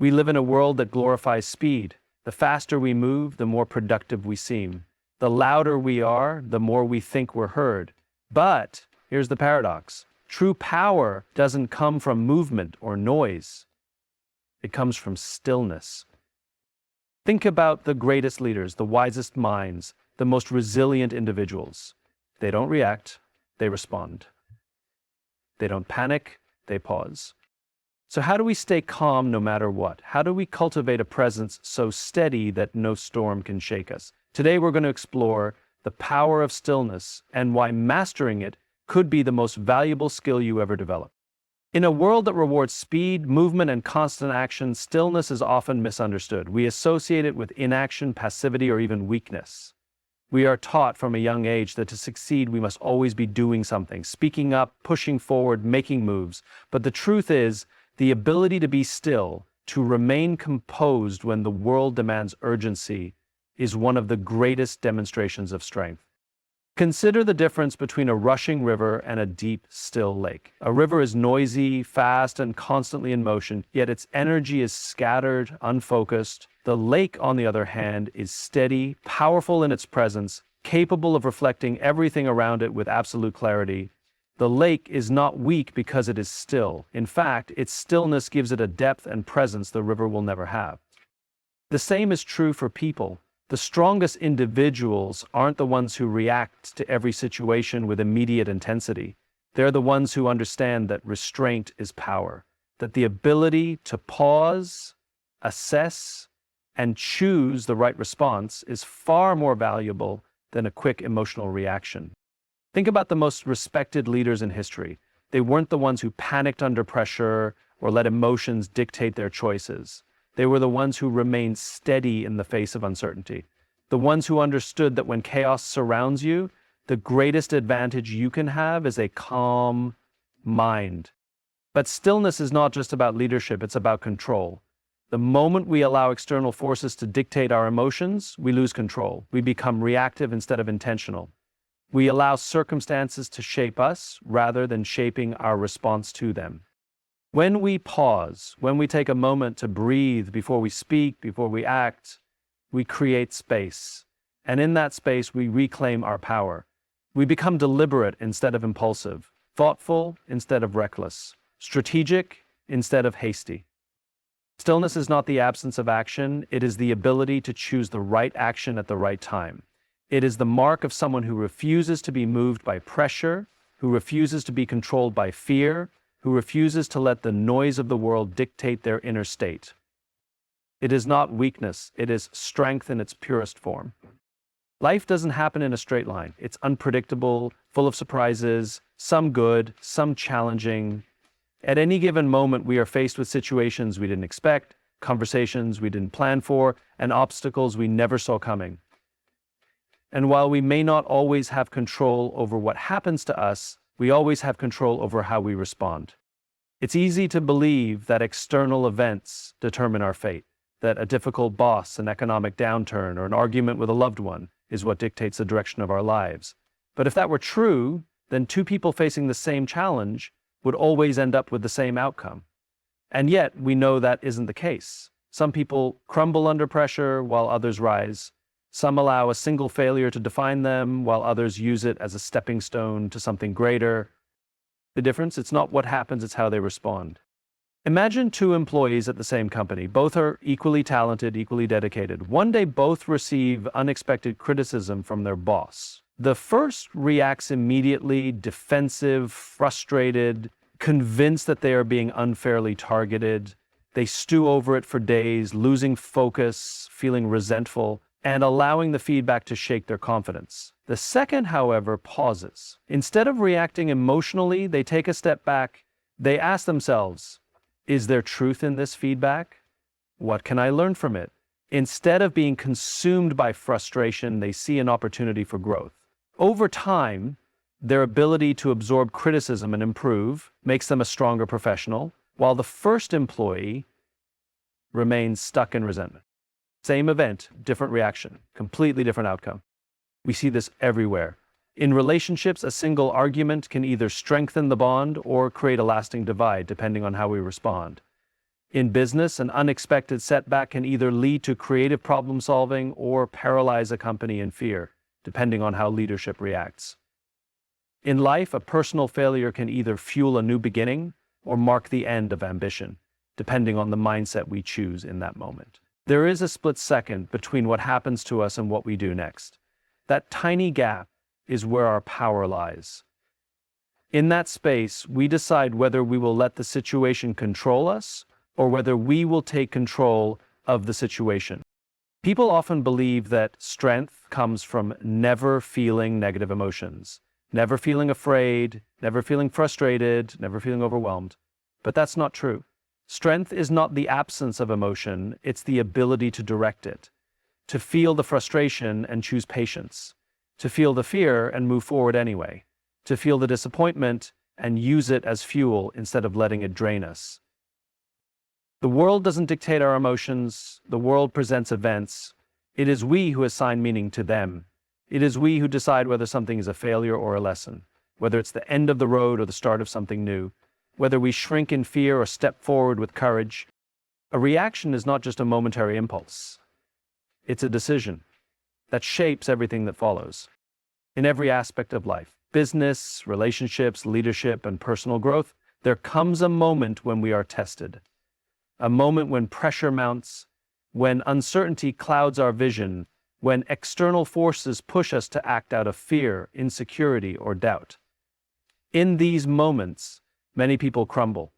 We live in a world that glorifies speed. The faster we move, the more productive we seem. The louder we are, the more we think we're heard. But here's the paradox. True power doesn't come from movement or noise. It comes from stillness. Think about the greatest leaders, the wisest minds, the most resilient individuals. They don't react, they respond. They don't panic, they pause. So how do we stay calm no matter what? How do we cultivate a presence so steady that no storm can shake us? Today we're going to explore the power of stillness and why mastering it could be the most valuable skill you ever develop. In a world that rewards speed, movement, and constant action, stillness is often misunderstood. We associate it with inaction, passivity, or even weakness. We are taught from a young age that to succeed, we must always be doing something, speaking up, pushing forward, making moves. But the truth is, the ability to be still, to remain composed when the world demands urgency, is one of the greatest demonstrations of strength. Consider the difference between a rushing river and a deep, still lake. A river is noisy, fast, and constantly in motion, yet its energy is scattered, unfocused. The lake, on the other hand, is steady, powerful in its presence, capable of reflecting everything around it with absolute clarity. The lake is not weak because it is still. In fact, its stillness gives it a depth and presence the river will never have. The same is true for people. The strongest individuals aren't the ones who react to every situation with immediate intensity. They're the ones who understand that restraint is power, that the ability to pause, assess, and choose the right response is far more valuable than a quick emotional reaction. Think about the most respected leaders in history. They weren't the ones who panicked under pressure or let emotions dictate their choices. They were the ones who remained steady in the face of uncertainty. The ones who understood that when chaos surrounds you, the greatest advantage you can have is a calm mind. But stillness is not just about leadership, it's about control. The moment we allow external forces to dictate our emotions, we lose control. We become reactive instead of intentional. We allow circumstances to shape us rather than shaping our response to them. When we pause, when we take a moment to breathe before we speak, before we act, we create space. And in that space, we reclaim our power. We become deliberate instead of impulsive, thoughtful instead of reckless, strategic instead of hasty. Stillness is not the absence of action, it is the ability to choose the right action at the right time. It is the mark of someone who refuses to be moved by pressure, who refuses to be controlled by fear, who refuses to let the noise of the world dictate their inner state. It is not weakness, it is strength in its purest form. Life doesn't happen in a straight line. It's unpredictable, full of surprises, some good, some challenging. At any given moment, we are faced with situations we didn't expect, conversations we didn't plan for, and obstacles we never saw coming. And while we may not always have control over what happens to us, we always have control over how we respond. It's easy to believe that external events determine our fate, that a difficult boss, an economic downturn, or an argument with a loved one is what dictates the direction of our lives. But if that were true, then two people facing the same challenge would always end up with the same outcome. And yet, we know that isn't the case. Some people crumble under pressure while others rise. Some allow a single failure to define them, while others use it as a stepping stone to something greater. The difference, it's not what happens, it's how they respond. Imagine two employees at the same company. Both are equally talented, equally dedicated. One day, both receive unexpected criticism from their boss. The first reacts immediately, defensive, frustrated, convinced that they are being unfairly targeted. They stew over it for days, losing focus, feeling resentful, and allowing the feedback to shake their confidence. The second, however, pauses. Instead of reacting emotionally, they take a step back. They ask themselves, is there truth in this feedback? What can I learn from it? Instead of being consumed by frustration, they see an opportunity for growth. Over time, their ability to absorb criticism and improve makes them a stronger professional, while the first employee remains stuck in resentment. Same event, different reaction, completely different outcome. We see this everywhere. In relationships, a single argument can either strengthen the bond or create a lasting divide, depending on how we respond. In business, an unexpected setback can either lead to creative problem solving or paralyze a company in fear, depending on how leadership reacts. In life, a personal failure can either fuel a new beginning or mark the end of ambition, depending on the mindset we choose in that moment. There is a split second between what happens to us and what we do next. That tiny gap is where our power lies. In that space, we decide whether we will let the situation control us or whether we will take control of the situation. People often believe that strength comes from never feeling negative emotions, never feeling afraid, never feeling frustrated, never feeling overwhelmed. But that's not true. Strength is not the absence of emotion, it's the ability to direct it, to feel the frustration and choose patience, to feel the fear and move forward anyway, to feel the disappointment and use it as fuel instead of letting it drain us. The world doesn't dictate our emotions, the world presents events. It is we who assign meaning to them. It is we who decide whether something is a failure or a lesson, whether it's the end of the road or the start of something new, whether we shrink in fear or step forward with courage. A reaction is not just a momentary impulse. It's a decision that shapes everything that follows. In every aspect of life, business, relationships, leadership, and personal growth, there comes a moment when we are tested. A moment when pressure mounts, when uncertainty clouds our vision, when external forces push us to act out of fear, insecurity, or doubt. In these moments, many people crumble.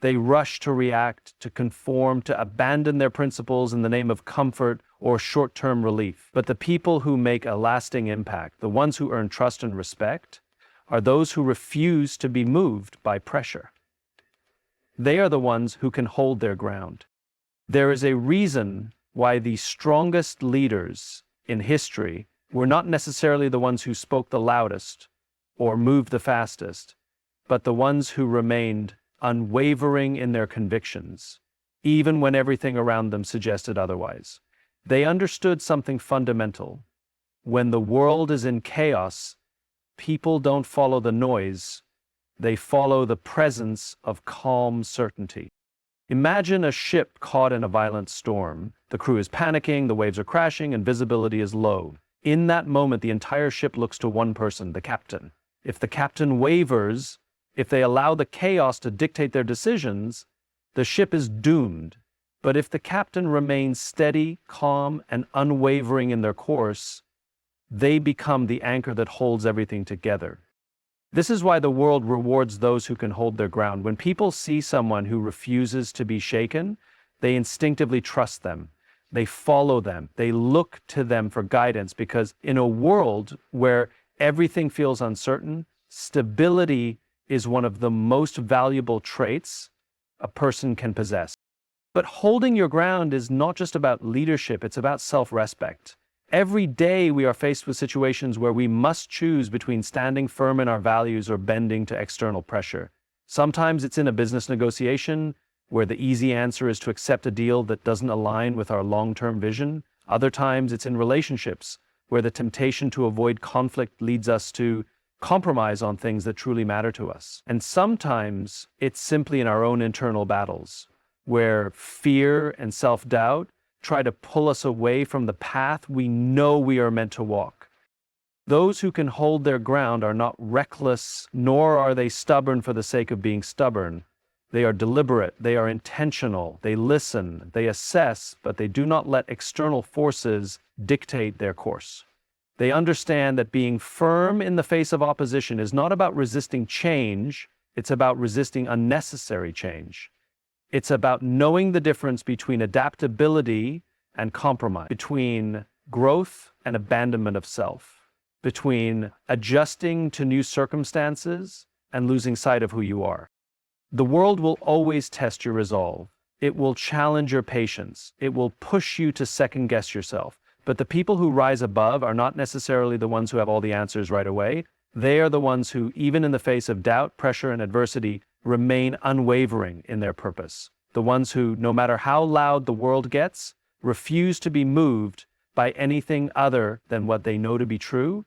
They rush to react, to conform, to abandon their principles in the name of comfort or short-term relief. But the people who make a lasting impact, the ones who earn trust and respect, are those who refuse to be moved by pressure. They are the ones who can hold their ground. There is a reason why the strongest leaders in history were not necessarily the ones who spoke the loudest or moved the fastest, but the ones who remained unwavering in their convictions, even when everything around them suggested otherwise. They understood something fundamental. When the world is in chaos, people don't follow the noise, they follow the presence of calm certainty. Imagine a ship caught in a violent storm. The crew is panicking, the waves are crashing, and visibility is low. In that moment, the entire ship looks to one person, the captain. If the captain wavers, if they allow the chaos to dictate their decisions, the ship is doomed. But if the captain remains steady, calm, and unwavering in their course, they become the anchor that holds everything together. This is why the world rewards those who can hold their ground. When people see someone who refuses to be shaken, they instinctively trust them. They follow them. They look to them for guidance because in a world where everything feels uncertain, stability is one of the most valuable traits a person can possess. But holding your ground is not just about leadership, it's about self-respect. Every day we are faced with situations where we must choose between standing firm in our values or bending to external pressure. Sometimes it's in a business negotiation where the easy answer is to accept a deal that doesn't align with our long-term vision. Other times it's in relationships where the temptation to avoid conflict leads us to compromise on things that truly matter to us. And sometimes it's simply in our own internal battles where fear and self-doubt try to pull us away from the path we know we are meant to walk. Those who can hold their ground are not reckless, nor are they stubborn for the sake of being stubborn. They are deliberate, they are intentional, they listen, they assess, but they do not let external forces dictate their course. They understand that being firm in the face of opposition is not about resisting change, it's about resisting unnecessary change. It's about knowing the difference between adaptability and compromise, between growth and abandonment of self, between adjusting to new circumstances and losing sight of who you are. The world will always test your resolve. It will challenge your patience. It will push you to second-guess yourself. But the people who rise above are not necessarily the ones who have all the answers right away. They are the ones who, even in the face of doubt, pressure, and adversity, remain unwavering in their purpose. The ones who, no matter how loud the world gets, refuse to be moved by anything other than what they know to be true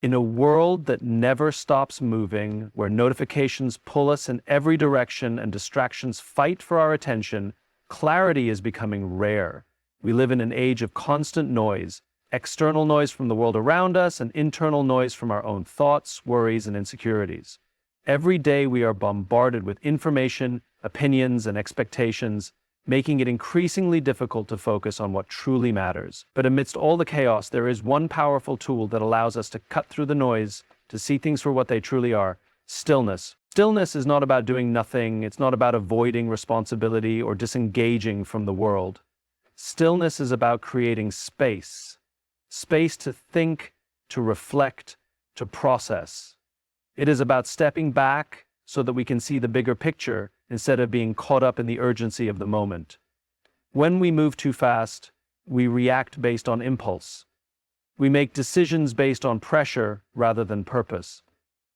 In a world that never stops moving, where notifications pull us in every direction and distractions fight for our attention, clarity is becoming rare. We live in an age of constant noise, external noise from the world around us and internal noise from our own thoughts, worries, and insecurities. Every day we are bombarded with information, opinions, and expectations, making it increasingly difficult to focus on what truly matters. But amidst all the chaos, there is one powerful tool that allows us to cut through the noise, to see things for what they truly are: stillness. Stillness is not about doing nothing. It's not about avoiding responsibility or disengaging from the world. Stillness is about creating space. Space to think, to reflect, to process. It is about stepping back so that we can see the bigger picture instead of being caught up in the urgency of the moment. When we move too fast, we react based on impulse. We make decisions based on pressure rather than purpose.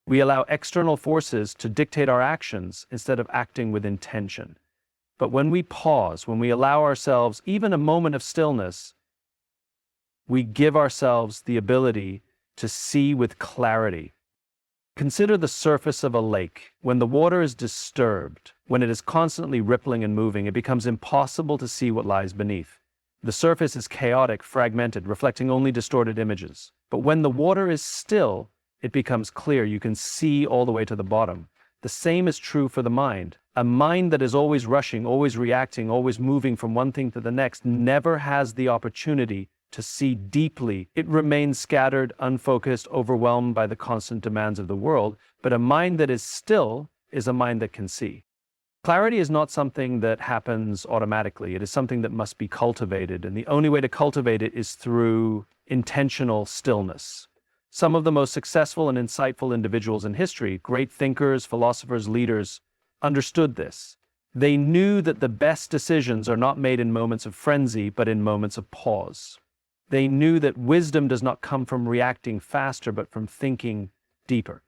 We allow external forces to dictate our actions instead of acting with intention. But when we pause, when we allow ourselves even a moment of stillness, we give ourselves the ability to see with clarity. Consider the surface of a lake. When the water is disturbed, when it is constantly rippling and moving, it becomes impossible to see what lies beneath. The surface is chaotic, fragmented, reflecting only distorted images. But when the water is still, it becomes clear. You can see all the way to the bottom. The same is true for the mind. A mind that is always rushing, always reacting, always moving from one thing to the next never has the opportunity to see deeply. It remains scattered, unfocused, overwhelmed by the constant demands of the world. But a mind that is still is a mind that can see. Clarity is not something that happens automatically. It is something that must be cultivated. And the only way to cultivate it is through intentional stillness. Some of the most successful and insightful individuals in history, great thinkers, philosophers, leaders, understood this. They knew that the best decisions are not made in moments of frenzy, but in moments of pause. They knew that wisdom does not come from reacting faster, but from thinking deeper.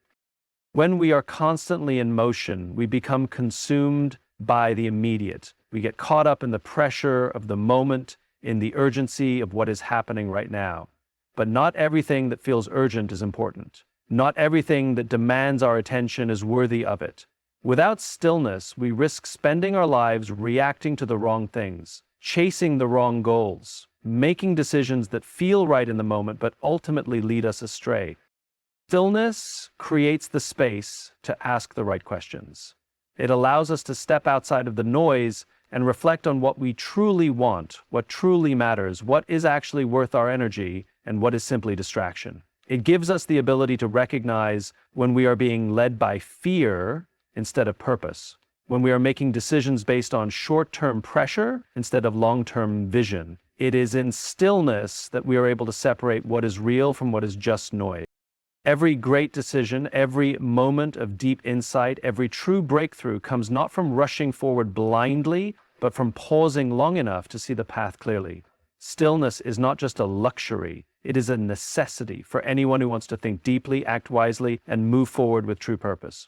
When we are constantly in motion, we become consumed by the immediate. We get caught up in the pressure of the moment, in the urgency of what is happening right now. But not everything that feels urgent is important. Not everything that demands our attention is worthy of it. Without stillness, we risk spending our lives reacting to the wrong things, chasing the wrong goals, making decisions that feel right in the moment but ultimately lead us astray. Stillness creates the space to ask the right questions. It allows us to step outside of the noise and reflect on what we truly want, what truly matters, what is actually worth our energy, and what is simply distraction. It gives us the ability to recognize when we are being led by fear instead of purpose, when we are making decisions based on short-term pressure instead of long-term vision. It is in stillness that we are able to separate what is real from what is just noise. Every great decision, every moment of deep insight, every true breakthrough comes not from rushing forward blindly, but from pausing long enough to see the path clearly. Stillness is not just a luxury, it is a necessity for anyone who wants to think deeply, act wisely, and move forward with true purpose.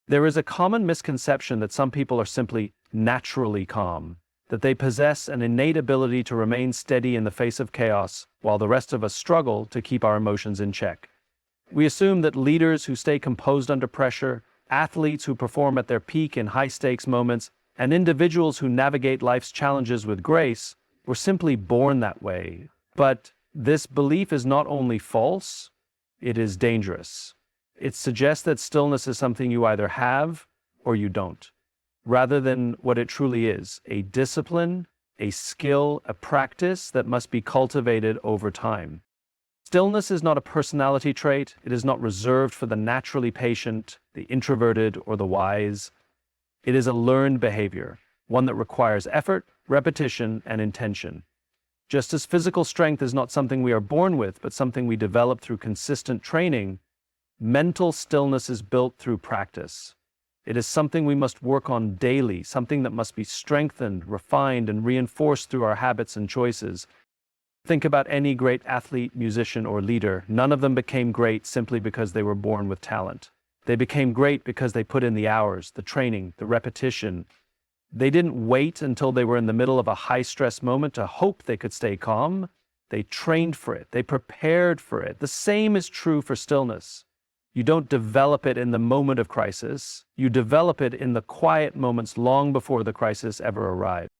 There is a common misconception that some people are simply naturally calm, that they possess an innate ability to remain steady in the face of chaos, while the rest of us struggle to keep our emotions in check. We assume that leaders who stay composed under pressure, athletes who perform at their peak in high-stakes moments, and individuals who navigate life's challenges with grace were simply born that way. But this belief is not only false, it is dangerous. It suggests that stillness is something you either have or you don't, rather than what it truly is: a discipline, a skill, a practice that must be cultivated over time. Stillness is not a personality trait. It is not reserved for the naturally patient, the introverted, or the wise. It is a learned behavior, one that requires effort, repetition, and intention. Just as physical strength is not something we are born with, but something we develop through consistent training, mental stillness is built through practice. It is something we must work on daily, something that must be strengthened, refined, and reinforced through our habits and choices. Think about any great athlete, musician, or leader. None of them became great simply because they were born with talent. They became great because they put in the hours, the training, the repetition. They didn't wait until they were in the middle of a high-stress moment to hope they could stay calm. They trained for it. They prepared for it. The same is true for stillness. You don't develop it in the moment of crisis. You develop it in the quiet moments long before the crisis ever arrives.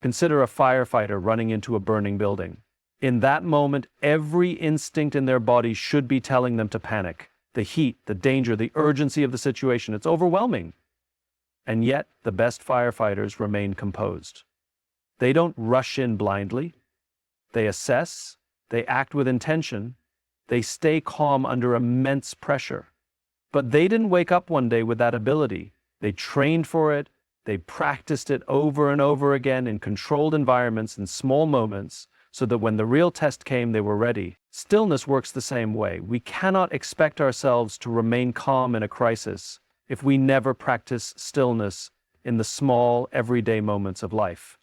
Consider a firefighter running into a burning building. In that moment, every instinct in their body should be telling them to panic. The heat, the danger, the urgency of the situation, it's overwhelming. And yet, the best firefighters remain composed. They don't rush in blindly. They assess, they act with intention, they stay calm under immense pressure. But they didn't wake up one day with that ability. They trained for it, they practiced it over and over again in controlled environments in small moments, so that when the real test came, they were ready. Stillness works the same way. We cannot expect ourselves to remain calm in a crisis if we never practice stillness in the small, everyday moments of life.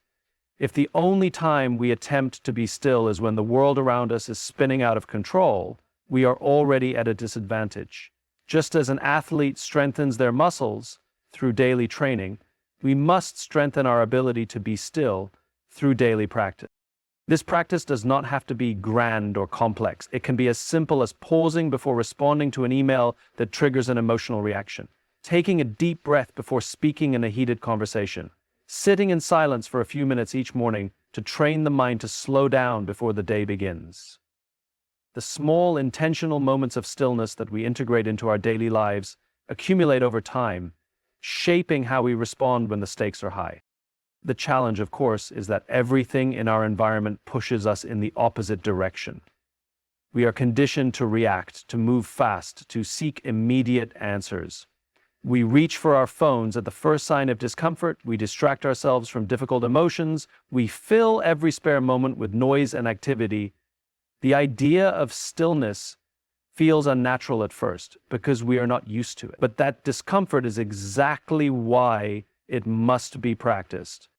If the only time we attempt to be still is when the world around us is spinning out of control, we are already at a disadvantage. Just as an athlete strengthens their muscles through daily training, we must strengthen our ability to be still through daily practice. This practice does not have to be grand or complex. It can be as simple as pausing before responding to an email that triggers an emotional reaction, taking a deep breath before speaking in a heated conversation, sitting in silence for a few minutes each morning to train the mind to slow down before the day begins. The small, intentional moments of stillness that we integrate into our daily lives accumulate over time, shaping how we respond when the stakes are high. The challenge, of course, is that everything in our environment pushes us in the opposite direction. We are conditioned to react, to move fast, to seek immediate answers. We reach for our phones at the first sign of discomfort, we distract ourselves from difficult emotions, we fill every spare moment with noise and activity. The idea of stillness feels unnatural at first because we are not used to it. But that discomfort is exactly why it must be practiced.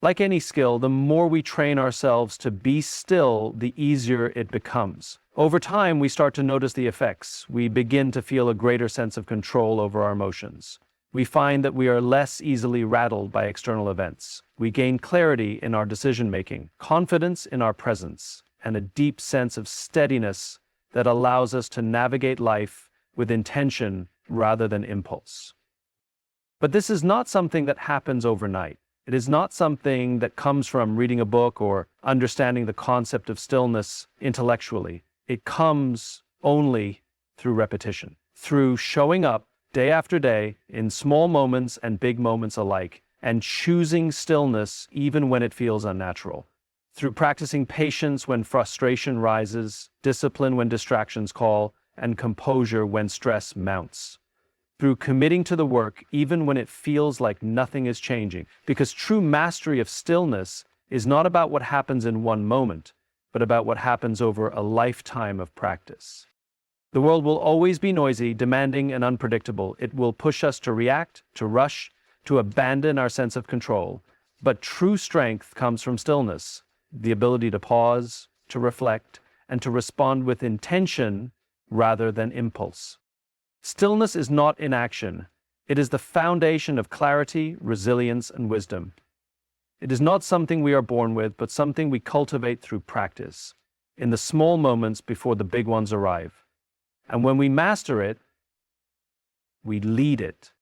Like any skill, the more we train ourselves to be still, the easier it becomes. Over time, we start to notice the effects. We begin to feel a greater sense of control over our emotions. We find that we are less easily rattled by external events. We gain clarity in our decision-making, confidence in our presence, and a deep sense of steadiness that allows us to navigate life with intention rather than impulse. But this is not something that happens overnight. It is not something that comes from reading a book or understanding the concept of stillness intellectually. It comes only through repetition, through showing up day after day in small moments and big moments alike, and choosing stillness even when it feels unnatural, through practicing patience when frustration rises, discipline when distractions call, and composure when stress mounts, through committing to the work even when it feels like nothing is changing, because true mastery of stillness is not about what happens in one moment, but about what happens over a lifetime of practice. The world will always be noisy, demanding, and unpredictable. It will push us to react, to rush, to abandon our sense of control. But true strength comes from stillness, the ability to pause, to reflect, and to respond with intention rather than impulse. Stillness is not inaction. It is the foundation of clarity, resilience, and wisdom. It is not something we are born with, but something we cultivate through practice, in the small moments before the big ones arrive. And when we master it, we lead it.